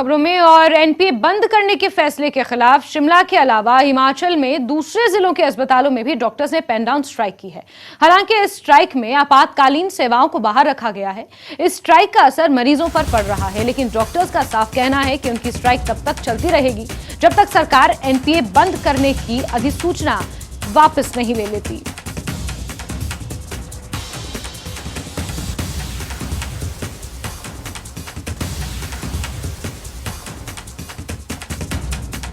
खबरों में और एनपीए बंद करने के फैसले के खिलाफ शिमला के अलावा हिमाचल में दूसरे जिलों के अस्पतालों में भी डॉक्टर्स ने पेन डाउन स्ट्राइक की है। हालांकि इस स्ट्राइक में आपातकालीन सेवाओं को बाहर रखा गया है। इस स्ट्राइक का असर मरीजों पर पड़ रहा है, लेकिन डॉक्टर्स का साफ कहना है कि उनकी स्ट्राइक तब तक चलती रहेगी जब तक सरकार एनपीए बंद करने की अधिसूचना वापस नहीं ले लेती।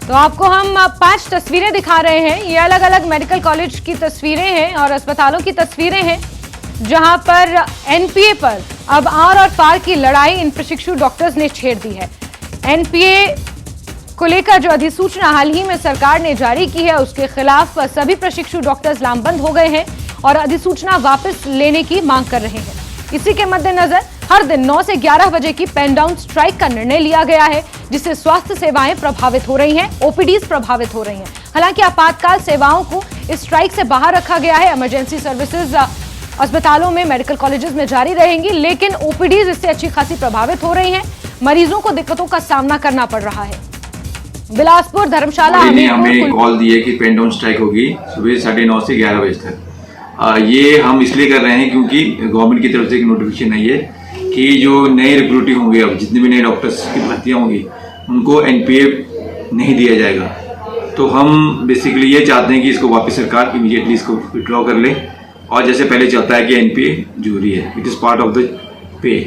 तो आपको हम 5 तस्वीरें दिखा रहे हैं। ये अलग अलग मेडिकल कॉलेज की तस्वीरें हैं और अस्पतालों की तस्वीरें हैं, जहां पर एनपीए पर अब आर और पार की लड़ाई इन प्रशिक्षु डॉक्टर्स ने छेड़ दी है। एनपीए को लेकर जो अधिसूचना हाल ही में सरकार ने जारी की है, उसके खिलाफ सभी प्रशिक्षु डॉक्टर्स लामबंद हो गए हैं और अधिसूचना वापस लेने की मांग कर रहे हैं। इसी के मद्देनजर हर दिन 9 से 11 बजे की पेन डाउन स्ट्राइक का निर्णय लिया गया है, जिससे स्वास्थ्य सेवाएं प्रभावित हो रही हैं, ओपीडीज प्रभावित हो रही हैं। हालांकि आपातकाल सेवाओं को इस स्ट्राइक से बाहर रखा गया है। इमरजेंसी सर्विसेज अस्पतालों में, मेडिकल कॉलेजेस में जारी रहेंगी, लेकिन ओपीडीज इससे अच्छी खासी प्रभावित हो रही हैं। मरीजों को दिक्कतों का सामना करना पड़ रहा है। बिलासपुर, धर्मशाला, हमें कॉल दी है कि पेन डाउन स्ट्राइक होगी सुबह 9:30 से 11 बजे तक। ये हम इसलिए कर रहे हैं क्योंकि गवर्नमेंट की तरफ से एक नोटिफिकेशन आई है कि जो नए रिक्रूटिंग होंगे, अब जितने भी नए डॉक्टर्स की भर्तियाँ होंगी, उनको एनपीए नहीं दिया जाएगा। तो हम बेसिकली ये चाहते हैं कि इसको वापस सरकार इमीडिएटली इसको विड्रॉ कर ले, और जैसे पहले चलता है कि एनपीए जरूरी है, it is part of the pay.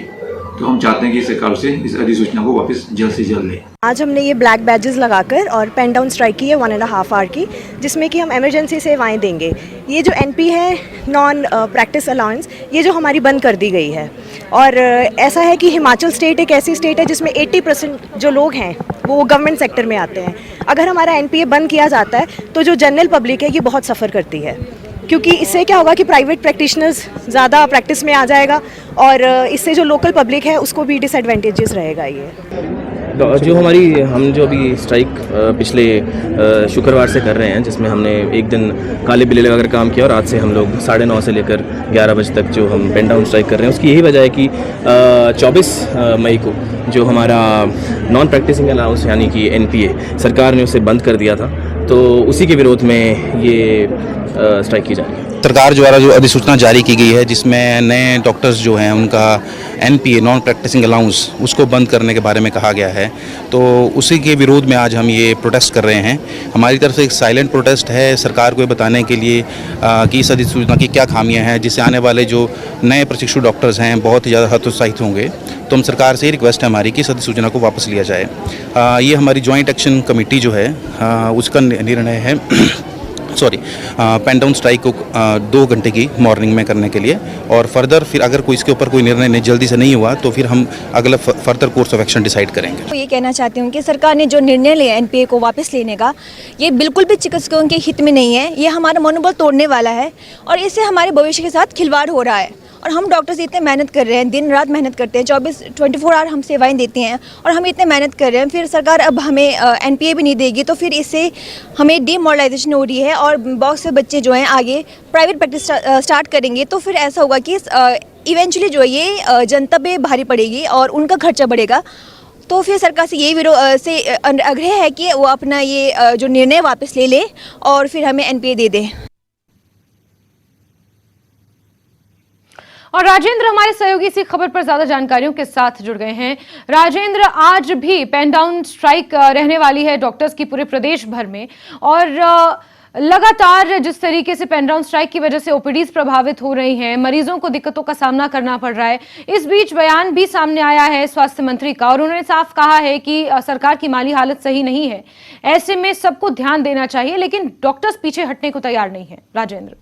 तो हम चाहते हैं कि सरकार से इस अधिसूचना को वापस जल्द से जल्द ले। आज हमने ये ब्लैक बैजेस लगाकर और पेन डाउन स्ट्राइक की है 1.5 आवर की, जिसमें कि हम इमरजेंसी सेवाएं देंगे। ये जो एनपी है, नॉन प्रैक्टिस अलाउंस, ये जो हमारी बंद कर दी गई है। और ऐसा है कि हिमाचल स्टेट एक ऐसी स्टेट है जिसमें 80% जो लोग हैं वो गवर्नमेंट सेक्टर में आते हैं। अगर हमारा एनपीए बंद किया जाता है तो जो जनरल पब्लिक है ये बहुत सफ़र करती है, क्योंकि इससे क्या होगा कि प्राइवेट प्रैक्टिशनर्स ज़्यादा प्रैक्टिस में आ जाएगा और इससे जो लोकल पब्लिक है उसको भी डिसएडवांटेजेस रहेगा। ये जो हम जो अभी स्ट्राइक पिछले शुक्रवार से कर रहे हैं, जिसमें हमने एक दिन काले बिल्ले लगाकर काम किया और आज से हम लोग 9:30 से लेकर 11 बजे तक जो हम पेन डाउन स्ट्राइक कर रहे हैं, उसकी यही वजह है कि 24 मई को जो हमारा नॉन प्रैक्टिसिंग अलाउंस यानी कि एनपीए सरकार ने उसे बंद कर दिया था, तो उसी के विरोध में ये स्ट्राइक की जा रही है। सरकार द्वारा जो अधिसूचना जारी की गई है, जिसमें नए डॉक्टर्स जो हैं उनका एनपीए नॉन प्रैक्टिसिंग अलाउंस उसको बंद करने के बारे में कहा गया है, तो उसी के विरोध में आज हम ये प्रोटेस्ट कर रहे हैं। हमारी तरफ से एक साइलेंट प्रोटेस्ट है, सरकार को ये बताने के लिए कि इस अधिसूचना की क्या खामियां हैं, जिससे आने वाले जो नए प्रशिक्षु डॉक्टर्स हैं बहुत ही ज़्यादा हतोत्साहित होंगे। तो हम सरकार से रिक्वेस्ट है हमारी कि इस अधिसूचना को वापस लिया जाए। ये हमारी जॉइंट एक्शन कमेटी जो है उसका निर्णय है पेन डाउन स्ट्राइक को 2 घंटे की मॉर्निंग में करने के लिए, और फर्दर फिर अगर कोई इसके ऊपर कोई निर्णय जल्दी से नहीं हुआ तो फिर हम अगला further course of action decide करेंगे। तो ये कहना चाहती हूँ कि सरकार ने जो निर्णय लिया एनपीए को वापस लेने का, ये बिल्कुल भी चिकित्सकों के हित में नहीं है। ये हमारा मनोबल तोड़ने वाला है और इससे हमारे भविष्य के साथ खिलवाड़ हो रहा है। और हम डॉक्टर्स इतने मेहनत कर रहे हैं, दिन रात मेहनत करते हैं, 24 आवर हम सेवाएं देते हैं और हम इतने मेहनत कर रहे हैं, फिर सरकार अब हमें एनपीए भी नहीं देगी, तो फिर इससे हमें डिमोरलाइजेशन हो रही है और बहुत से बच्चे जो हैं आगे प्राइवेट प्रैक्टिस स्टार्ट करेंगे, तो फिर ऐसा होगा कि इवेंचुअली जो है ये जनता पे भारी पड़ेगी और उनका खर्चा बढ़ेगा। तो फिर सरकार से यही विरोध से आग्रह है कि वो अपना ये जो निर्णय वापस ले ले और फिर हमें एनपीए दे दे। और राजेंद्र हमारे सहयोगी इसी खबर पर ज्यादा जानकारियों के साथ जुड़ गए हैं। राजेंद्र, आज भी पेन डाउन स्ट्राइक रहने वाली है डॉक्टर्स की पूरे प्रदेश भर में, और लगातार जिस तरीके से पेन डाउन स्ट्राइक की वजह से ओपीडीज प्रभावित हो रही हैं, मरीजों को दिक्कतों का सामना करना पड़ रहा है। इस बीच बयान भी सामने आया है स्वास्थ्य मंत्री का, और उन्होंने साफ कहा है कि सरकार की माली हालत सही नहीं है, ऐसे में सबको ध्यान देना चाहिए, लेकिन डॉक्टर्स पीछे हटने को तैयार नहीं है। राजेंद्र।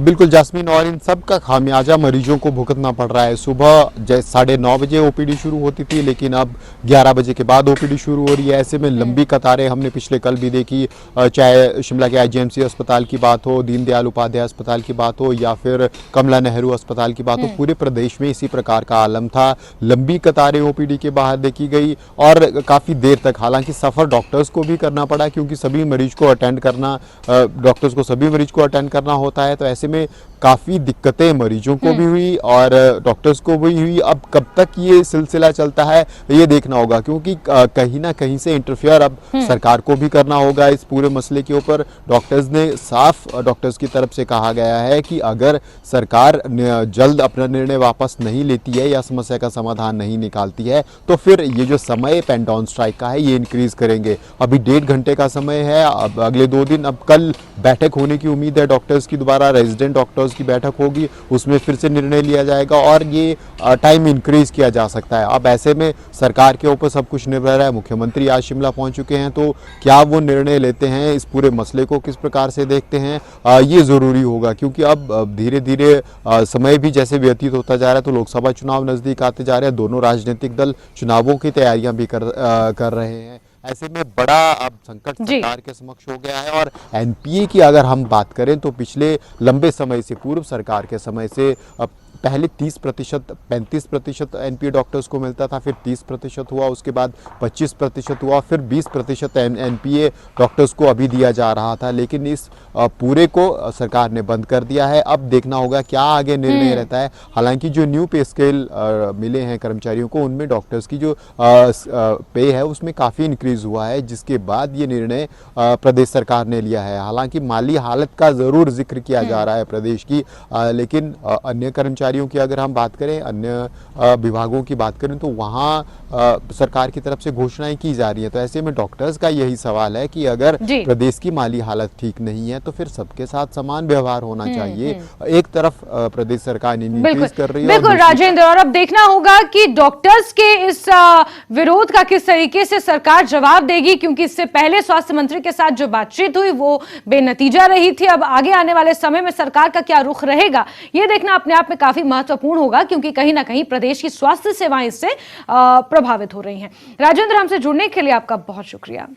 बिल्कुल जास्मीन, और इन सब का खामियाजा मरीजों को भुगतना पड़ रहा है। सुबह 9:30 बजे ओपीडी शुरू होती थी, लेकिन अब 11 बजे के बाद ओपीडी शुरू हो रही है। ऐसे में लंबी कतारें हमने पिछले कल भी देखी, चाहे शिमला के आईजीएमसी अस्पताल की बात हो, दीनदयाल उपाध्याय अस्पताल की बात हो, या फिर कमला नेहरू अस्पताल की बात हो, पूरे प्रदेश में इसी प्रकार का आलम था। लंबी कतारें ओपीडी के बाहर देखी गई और काफ़ी देर तक, हालांकि सफ़र डॉक्टर्स को भी करना पड़ा, क्योंकि सभी मरीज को अटेंड करना, डॉक्टर्स को सभी मरीज को अटेंड करना होता है। तो ऐसे में काफ़ी दिक्कतें मरीजों को भी हुई और डॉक्टर्स को भी हुई। अब कब तक ये सिलसिला चलता है ये देखना होगा, क्योंकि कहीं ना कहीं से इंटरफेयर अब सरकार को भी करना होगा इस पूरे मसले के ऊपर। डॉक्टर्स ने साफ डॉक्टर्स की तरफ से कहा गया है कि अगर सरकार जल्द अपना निर्णय वापस नहीं लेती है या समस्या का समाधान नहीं निकालती है तो फिर ये जो समय पेन डाउन स्ट्राइक का है ये इंक्रीज करेंगे। अभी 1.5 घंटे का समय है, अब अगले 2 दिन, अब कल बैठक होने की उम्मीद है डॉक्टर्स की, दोबारा रेजिडेंट डॉक्टर्स की बैठक होगी, उसमें फिर से निर्णय लिया जाएगा और ये टाइम इंक्रीज किया जा सकता है। अब ऐसे में सरकार के ऊपर सब कुछ निर्भर है। मुख्यमंत्री आज शिमला पहुंच चुके हैं, तो क्या वो निर्णय लेते हैं, इस पूरे मसले को किस प्रकार से देखते हैं, ये ज़रूरी होगा, क्योंकि अब धीरे धीरे समय भी जैसे व्यतीत होता जा रहा है तो लोकसभा चुनाव नज़दीक आते जा रहे हैं। दोनों राजनीतिक दल चुनावों की तैयारियां भी कर रहे हैं। ऐसे में बड़ा अब संकट सरकार के समक्ष हो गया है। और एनपीए की अगर हम बात करें तो पिछले लंबे समय से, पूर्व सरकार के समय से, अब पहले 30%, 35% एनपीए डॉक्टर्स को मिलता था, फिर 30% हुआ, उसके बाद 25% हुआ, फिर 20% एनपीए डॉक्टर्स को अभी दिया जा रहा था, लेकिन इस पूरे को सरकार ने बंद कर दिया है। अब देखना होगा क्या आगे निर्णय रहता है। हालांकि जो न्यू पे स्केल मिले हैं कर्मचारियों को, उनमें डॉक्टर्स की जो पे है उसमें काफ़ी इंक्रीज हुआ है, जिसके बाद ये निर्णय प्रदेश सरकार ने लिया है। हालांकि माली हालत का ज़रूर जिक्र किया जा रहा है प्रदेश की, लेकिन अन्य कर्मचारियों की अगर हम बात करें, अन्य विभागों की बात करें, तो वहाँ सरकार की तरफ से घोषणाएं की जा रही है। तो ऐसे में डॉक्टर्स का यही सवाल है कि अगर प्रदेश की माली हालत ठीक नहीं है तो फिर सबके साथ समान व्यवहार होना चाहिए। एक तरफ प्रदेश सरकार इंक्रीज कर रही है। बिल्कुल राजेंद्र, और अब देखना होगा कि डॉक्टर्स के इस विरोध का किस तरीके से सरकार जवाब देगी, क्योंकि इससे पहले स्वास्थ्य मंत्री के साथ जो बातचीत हुई वो बेनतीजा रही थी। अब आगे आने वाले समय में सरकार का क्या रुख रहेगा ये देखना अपने आप में काफी महत्वपूर्ण होगा, क्योंकि कहीं ना कहीं प्रदेश की स्वास्थ्य सेवाएं इससे प्रभावित हो रही हैं। राजेंद्र, हमसे जुड़ने के लिए आपका बहुत शुक्रिया।